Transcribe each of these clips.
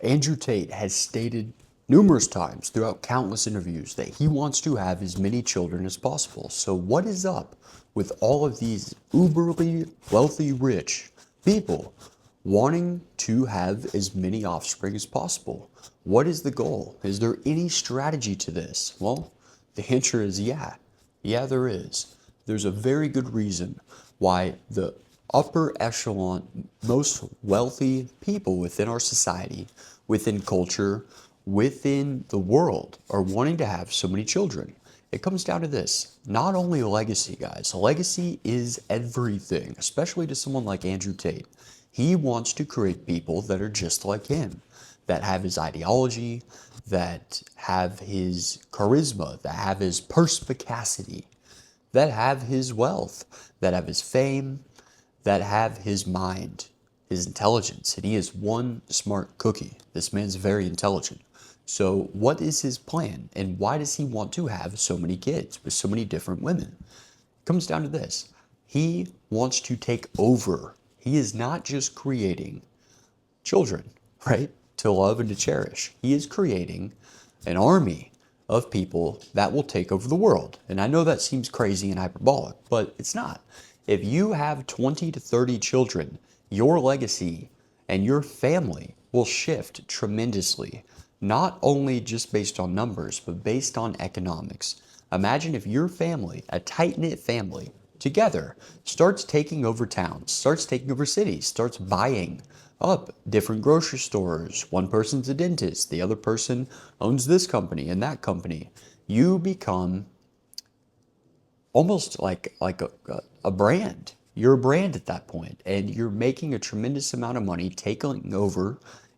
Andrew Tate has stated numerous times throughout countless interviews that he wants to have as many children as possible. So what is up with all of these uberly wealthy rich people wanting to have as many offspring as possible? What is the goal? Is there any strategy to this? Well, the answer is yeah. Yeah, there is. There's a very good reason why the upper echelon, most wealthy people within our society, within culture, within the world are wanting to have so many children. It comes down to this, not only legacy, guys. Legacy is everything, especially to someone like Andrew Tate. He wants to create people that are just like him, that have his ideology, that have his charisma, that have his perspicacity, that have his wealth, that have his fame, that have his mind, his intelligence. And he is one smart cookie. This man's very intelligent. So what is his plan? And why does he want to have so many kids with so many different women? It comes down to this. He wants to take over. He is not just creating children, right, to love and to cherish. He is creating an army of people that will take over the world. And I know that seems crazy and hyperbolic, but it's not. If you have 20 to 30 children, your legacy and your family will shift tremendously, not only just based on numbers, but based on economics. Imagine if your family, a tight-knit family, together starts taking over towns, starts taking over cities, starts buying up different grocery stores. One person's a dentist, the other person owns this company and that company. You become almost like a brand. You're a brand at that point, and you're making a tremendous amount of money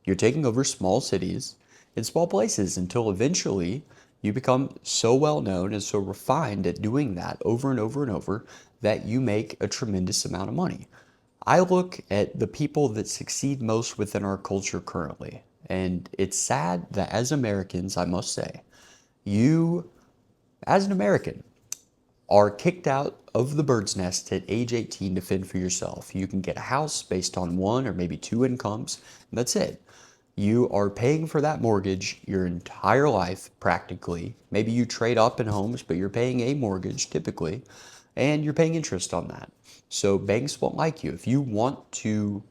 you're taking over small cities and small places until eventually you become so well known and so refined at doing that over and over and over that you make a tremendous amount of money. I look at the people that succeed most within our culture currently, and it's sad that as Americans, I must say, you, as an American, are kicked out of the bird's nest at age 18 to fend for yourself. You can get a house based on one or maybe two incomes, and that's it. You are paying for that mortgage your entire life, practically. Maybe you trade up in homes, but you're paying a mortgage typically, and you're paying interest on that. So banks won't like you. If you want to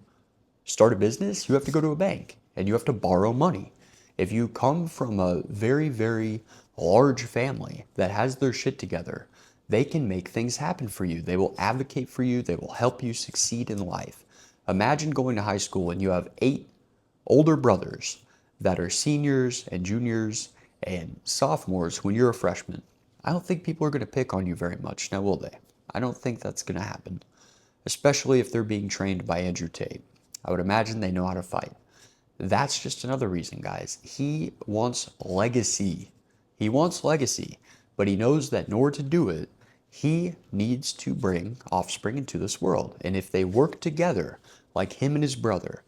start a business, you have to go to a bank and you have to borrow money. If you come from a very, very large family that has their shit together, they can make things happen for you. They will advocate for you. They will help you succeed in life. Imagine going to high school and you have 8 older brothers that are seniors and juniors and sophomores when you're a freshman. I don't think people are going to pick on you very much, now will they? I don't think that's going to happen, especially if they're being trained by Andrew Tate. I would imagine they know how to fight. That's just another reason, guys. He wants legacy. He wants legacy, but he knows that in order to do it, he needs to bring offspring into this world. And if they work together, like him and his brother,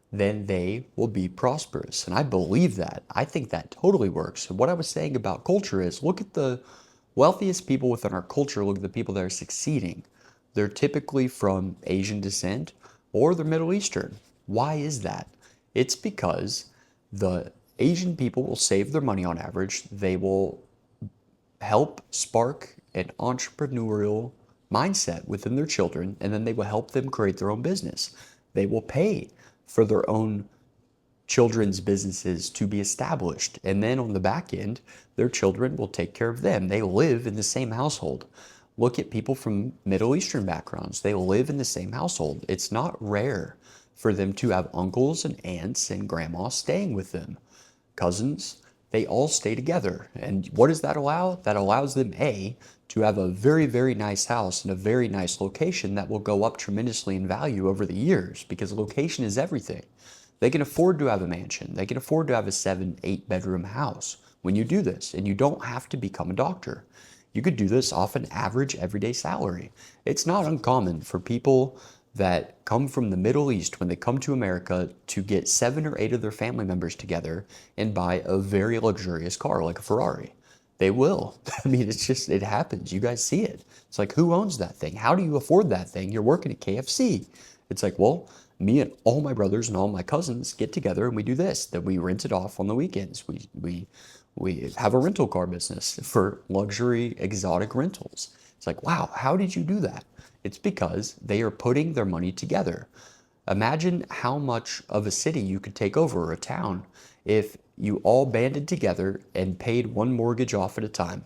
then they will be prosperous. And I believe that. I think that totally works. And what I was saying about culture is, look at the wealthiest people within our culture, look at the people that are succeeding. They're typically from Asian descent or they're Middle Eastern. Why is that? It's because the Asian people will save their money on average. They will help spark an entrepreneurial mindset within their children, and then they will help them create their own business. They will pay for their own children's businesses to be established. And then on the back end, their children will take care of them. They live in the same household. Look at people from Middle Eastern backgrounds. They live in the same household. It's not rare for them to have uncles and aunts and grandmas staying with them. Cousins, they all stay together. And what does that allow? That allows them, A, to have a very, very nice house in a very nice location that will go up tremendously in value over the years, because location is everything. They can afford to have a mansion. They can afford to have a 7, 8 bedroom house when you do this, and you don't have to become a doctor. You could do this off an average everyday salary. It's not uncommon for people that come from the Middle East, when they come to America, to get 7 or 8 of their family members together and buy a very luxurious car like a Ferrari. They will. I mean, it happens. You guys see it. It's like, who owns that thing? How do you afford that thing? You're working at KFC. It's like, well, Me and all my brothers and all my cousins get together and we do this. Then we rent it off on the weekends. We have a rental car business for luxury exotic rentals. It's like, wow, how did you do that? It's because they are putting their money together. Imagine how much of a city you could take over, or a town, if you all banded together and paid one mortgage off at a time.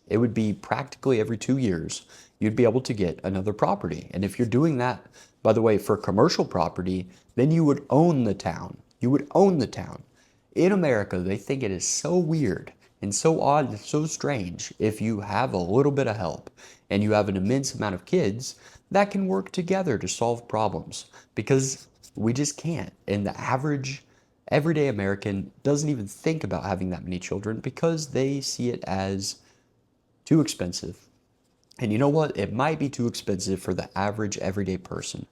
It would be practically every 2 years, you'd be able to get another property. And if you're doing that, by the way, for commercial property, then you would own the town. You would own the town. In America, they think it is so weird and so odd and so strange if you have a little bit of help and you have an immense amount of kids that can work together to solve problems, because we just can't. And the average everyday American doesn't even think about having that many children because they see it as too expensive. And you know what? It might be too expensive for the average everyday person,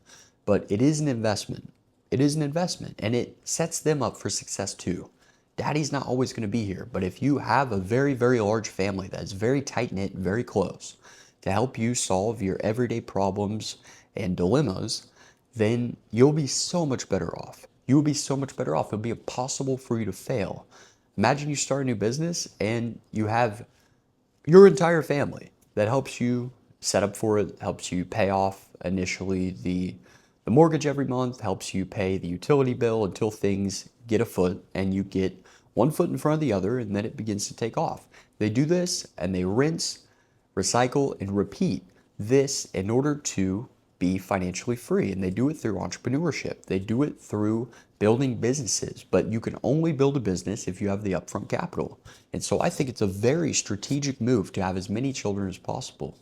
but it is an investment. It is an investment, and it sets them up for success too. Daddy's not always going to be here, but if you have a very, very large family that is very tight-knit, very close, to help you solve your everyday problems and dilemmas, then you'll be so much better off. You will be so much better off. It'll be impossible for you to fail. Imagine you start a new business and you have your entire family that helps you set up for it, helps you pay off initially the mortgage every month, helps you pay the utility bill until things get afoot and you get one foot in front of the other, and then it begins to take off. They do this and they rinse, recycle, and repeat this in order to be financially free. And they do it through entrepreneurship. They do it through building businesses, but you can only build a business if you have the upfront capital. And so I think it's a very strategic move to have as many children as possible.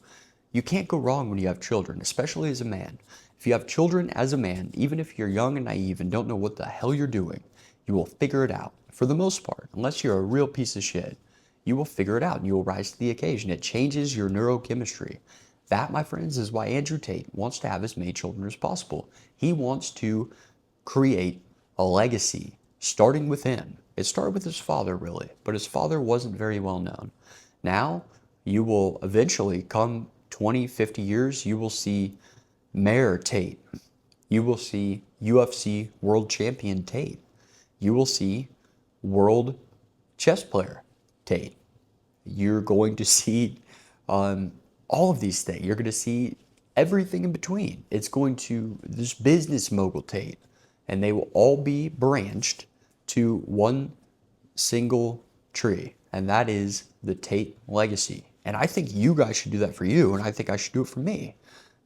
You can't go wrong when you have children, especially as a man. If you have children as a man, even if you're young and naive and don't know what the hell you're doing, you will figure it out. For the most part, unless you're a real piece of shit, you will figure it out and you will rise to the occasion. It changes your neurochemistry. That, my friends, is why Andrew Tate wants to have as many children as possible. He wants to create a legacy, starting with him. It started with his father, really, but his father wasn't very well known. Now, you will eventually, come 20, 50 years, you will see Mayor Tate. You will see UFC world champion Tate. You will see world chess player Tate. You're going to see all of these things. You're going to see everything in between. It's going to, this business mogul Tate, and they will all be branched to one single tree, and that is the Tate legacy. And I think you guys should do that for you, and I think I should do it for me,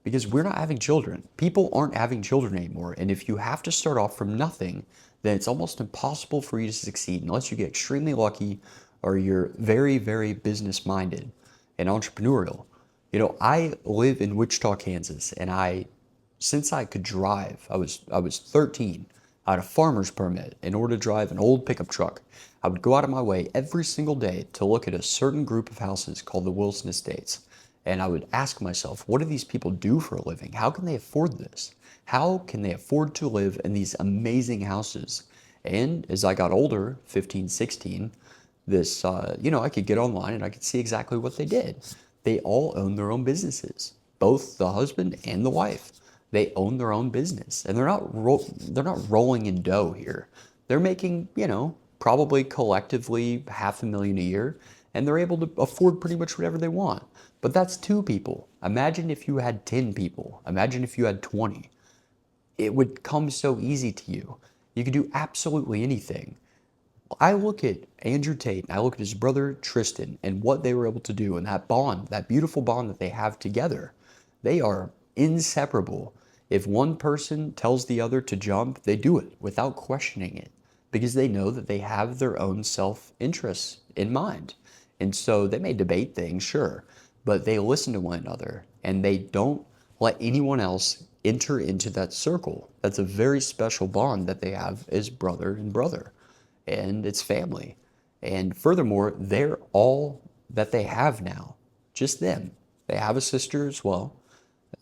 because we're not having children. People aren't having children anymore, and if you have to start off from nothing, then it's almost impossible for you to succeed unless you get extremely lucky or you're very, very business-minded and entrepreneurial. You know, I live in Wichita, Kansas, and since I could drive, I was 13. I had a farmer's permit in order to drive an old pickup truck. I would go out of my way every single day to look at a certain group of houses called the Wilson Estates. And I would ask myself, what do these people do for a living? How can they afford this? How can they afford to live in these amazing houses? And as I got older, 15, 16, I could get online and I could see exactly what they did. They all own their own businesses, both the husband and the wife. They own their own business, and they're not rolling in dough here. They're making, probably collectively $500,000 a year, and they're able to afford pretty much whatever they want. But that's 2 people. Imagine if you had 10 people. Imagine if you had 20. It would come so easy to you. You could do absolutely anything. I look at Andrew Tate, and I look at his brother Tristan, and what they were able to do, and that bond, that beautiful bond that they have together. They are inseparable. If one person tells the other to jump, they do it without questioning it, because they know that they have their own self-interests in mind. And so they may debate things, sure, but they listen to one another, and they don't let anyone else enter into that circle. That's a very special bond that they have as brother and brother, and it's family. And furthermore, they're all that they have now, just them. They have a sister as well.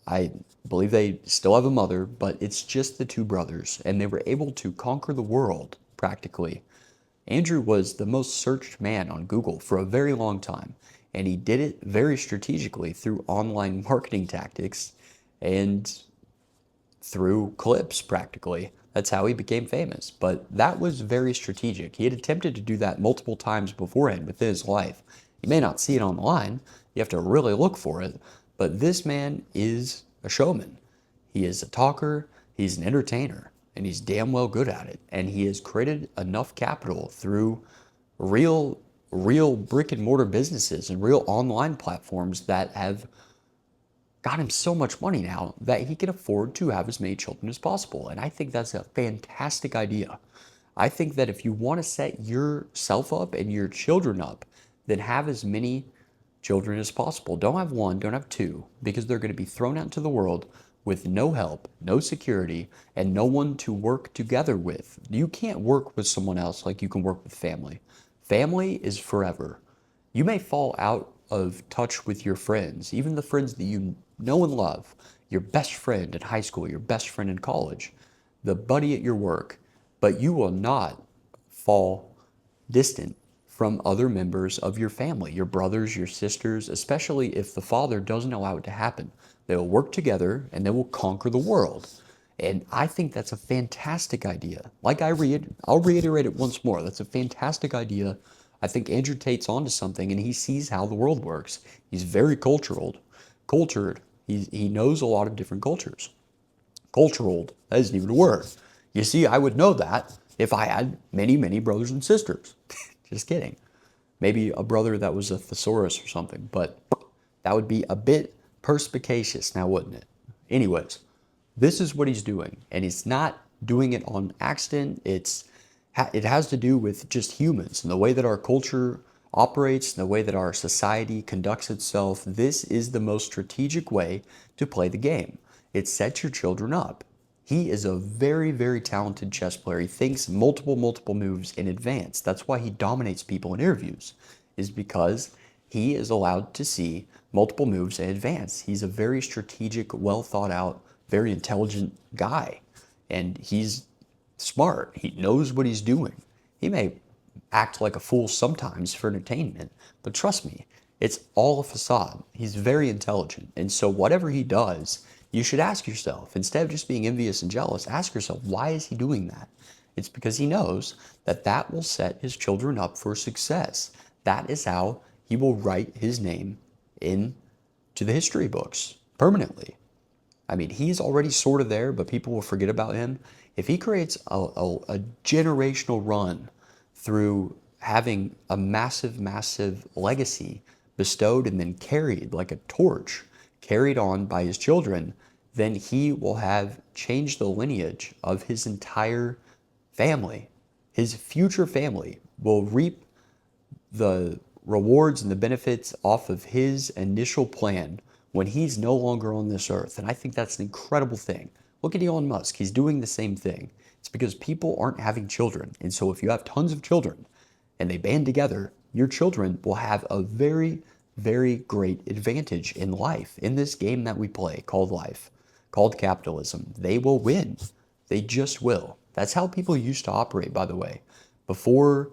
I believe they still have a mother, but it's just the 2 brothers, and they were able to conquer the world, practically. Andrew was the most searched man on Google for a very long time, and he did it very strategically through online marketing tactics and through clips practically. That's how he became famous. But that was very strategic. He had attempted to do that multiple times beforehand within his life. You may not see it online. You have to really look for it. But this man is a showman. He is a talker, he's an entertainer, and he's damn well good at it. And he has created enough capital through real brick and mortar businesses and real online platforms that have got him so much money now that he can afford to have as many children as possible. And I think that's a fantastic idea. I think that if you want to set yourself up and your children up, then have as many children as possible. Don't have one, don't have two, because they're going to be thrown out into the world with no help, no security, and no one to work together with. You can't work with someone else like you can work with family. Family is forever. You may fall out of touch with your friends, even the friends that you know and love, your best friend in high school, your best friend in college, the buddy at your work, but you will not fall distant from other members of your family, your brothers, your sisters, especially if the father doesn't allow it to happen. They will work together and they will conquer the world. And I think that's a fantastic idea. I'll reiterate it once more. That's a fantastic idea. I think Andrew Tate's onto something and he sees how the world works. He's very cultured. He knows a lot of different cultures. Cultural, that isn't even a word. You see, I would know that if I had many, many brothers and sisters. Just kidding. Maybe a brother that was a thesaurus or something, but that would be a bit perspicacious now, wouldn't it? Anyways, this is what he's doing, and he's not doing it on accident. It has to do with just humans and the way that our culture operates and the way that our society conducts itself. This is the most strategic way to play the game. It sets your children up. He is a very, very talented chess player. He thinks multiple moves in advance. That's why he dominates people in interviews, is because he is allowed to see multiple moves in advance. He's a very strategic, well thought out, very intelligent guy. And he's smart. He knows what he's doing. He may act like a fool sometimes for entertainment, but trust me, it's all a facade. He's very intelligent. And so whatever he does, you should ask yourself, instead of just being envious and jealous, ask yourself, why is he doing that? It's because he knows that that will set his children up for success. That is how he will write his name into the history books permanently. I mean, he's already sort of there, but people will forget about him. If he creates a generational run through having a massive legacy bestowed and then carried like a torch, carried on by his children, then he will have changed the lineage of his entire family. His future family will reap the rewards and the benefits off of his initial plan when he's no longer on this earth. And I think that's an incredible thing. Look at Elon Musk. He's doing the same thing. It's because people aren't having children. And so if you have tons of children and they band together, your children will have a very, very great advantage in life, in this game that we play called life, called capitalism. They will win. They just will. That's how people used to operate, by the way. Before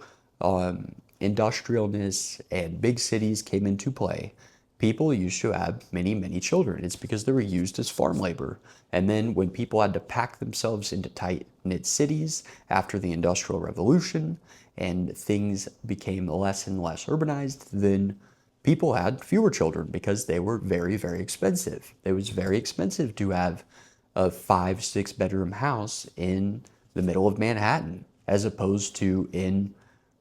industrialness and big cities came into play, people used to have many children. It's because they were used as farm labor. And then when people had to pack themselves into tight-knit cities after the Industrial Revolution and things became less and less urbanized, then people had fewer children because they were very, very expensive. It was very expensive to have a 5-6 bedroom house in the middle of Manhattan as opposed to in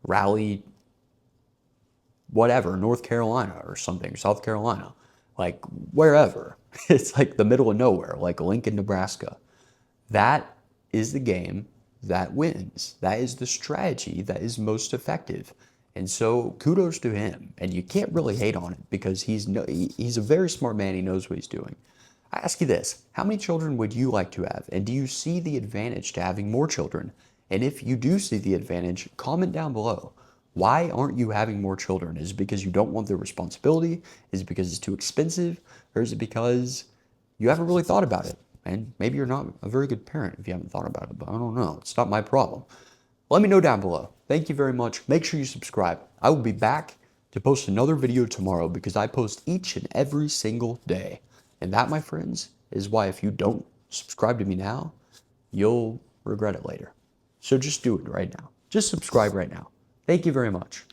Raleigh, whatever, North Carolina or something, South Carolina, like wherever. It's like the middle of nowhere, like Lincoln, Nebraska. That is the game that wins. That is the strategy that is most effective. And so kudos to him. And you can't really hate on it because he's a very smart man. He knows what he's doing. I ask you this, how many children would you like to have? And do you see the advantage to having more children? And if you do see the advantage, comment down below. Why aren't you having more children? Is it because you don't want the responsibility? Is it because it's too expensive? Or is it because you haven't really thought about it? And maybe you're not a very good parent if you haven't thought about it, but I don't know. It's not my problem. Let me know down below. Thank you very much. Make sure you subscribe. I will be back to post another video tomorrow because I post each and every single day. And that, my friends, is why if you don't subscribe to me now. You'll regret it later. So just do it right now. Just subscribe right now. Thank you very much.